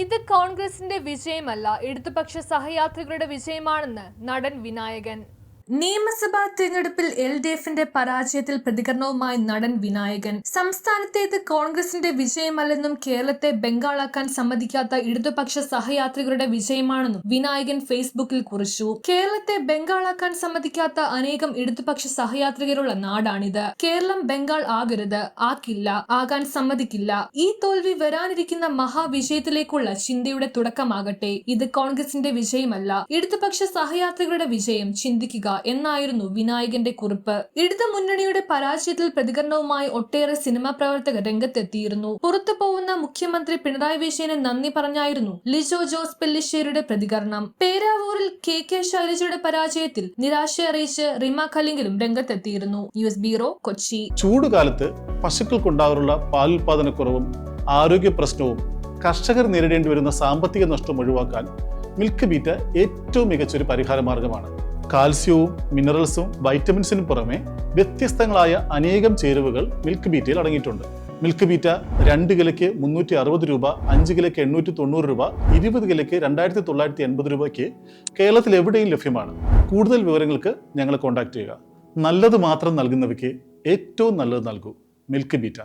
ഇത് കോൺഗ്രസിന്റെ വിജയമല്ല, ഇടതുപക്ഷ സഹയാത്രികരുടെ വിജയമാണെന്ന് നടൻ വിനായകൻ. നിയമസഭാ തിരഞ്ഞെടുപ്പിൽ LDFന്റെ പരാജയത്തിൽ പ്രതികരണവുമായി നടൻ വിനായകൻ. സംസ്ഥാനത്തേത് കോൺഗ്രസിന്റെ വിജയമല്ലെന്നും കേരളത്തെ ബംഗാളാക്കാൻ സമ്മതിക്കാത്ത ഇടതുപക്ഷ സഹയാത്രികരുടെ വിജയമാണെന്നും വിനായകൻ ഫേസ്ബുക്കിൽ കുറിച്ചു. കേരളത്തെ ബംഗാളാക്കാൻ സമ്മതിക്കാത്ത അനേകം ഇടതുപക്ഷ സഹയാത്രികരുള്ള നാടാണിത്. കേരളം ബംഗാൾ ആകരുത്, ആക്കില്ല, ആകാൻ സമ്മതിക്കില്ല. ഈ തോൽവി വരാനിരിക്കുന്ന മഹാവിജയത്തിലേക്കുള്ള ചിന്തയുടെ തുടക്കമാകട്ടെ. ഇത് കോൺഗ്രസിന്റെ വിജയമല്ല, ഇടതുപക്ഷ സഹയാത്രികരുടെ വിജയം. ചിന്തിക്കുക എന്നായിരുന്നു വിനായകന്റെ കുറിപ്പ്. ഇടതു മുന്നണിയുടെ പരാജയത്തിൽ പ്രതികരണവുമായി ഒട്ടേറെ സിനിമാ പ്രവർത്തകർ രംഗത്തെത്തിയിരുന്നു. പുറത്തു പോകുന്ന മുഖ്യമന്ത്രി പിണറായി വിജയന് നന്ദി പറഞ്ഞായിരുന്നു ലിജോ ജോസ് പെല്ലിശ്ശേരിയുടെ പ്രതികരണം. പേരാവൂരിൽ KK ശൈലജയുടെ പരാജയത്തിൽ നിരാശ അറിയിച്ച് റിമ കലിംഗലും രംഗത്തെത്തിയിരുന്നു. News bureau, Kochi. ചൂടുകാലത്ത് പശുക്കൾക്കുണ്ടാകാറുള്ള പാലുൽപാദനക്കുറവും ആരോഗ്യ പ്രശ്നവും കർഷകർ നേരിടേണ്ടി വരുന്ന സാമ്പത്തിക നഷ്ടം ഒഴിവാക്കാൻ മിൽക്ക് ബീറ്റ ഏറ്റവും മികച്ചൊരു പരിഹാര മാർഗമാണ്. കാൽസ്യവും മിനറൽസും വൈറ്റമിൻസിനും പുറമെ വ്യത്യസ്തങ്ങളായ അനേകം ചേരുവകൾ മിൽക്ക് ബീറ്റയിൽ അടങ്ങിയിട്ടുണ്ട്. മിൽക്ക് ബീറ്റ 2 കിലോയ്ക്ക് 360 രൂപ, 5 കിലോയ്ക്ക് 890 രൂപ, 20 കിലോയ്ക്ക് 2980 രൂപയ്ക്ക് കേരളത്തിൽ എവിടെയും ലഭ്യമാണ്. കൂടുതൽ വിവരങ്ങൾക്ക് ഞങ്ങളെ കോൺടാക്ട് ചെയ്യുക. നല്ലത് മാത്രം നൽകുന്നവയ്ക്ക് ഏറ്റവും നല്ലത് നൽകൂ. Milk beta.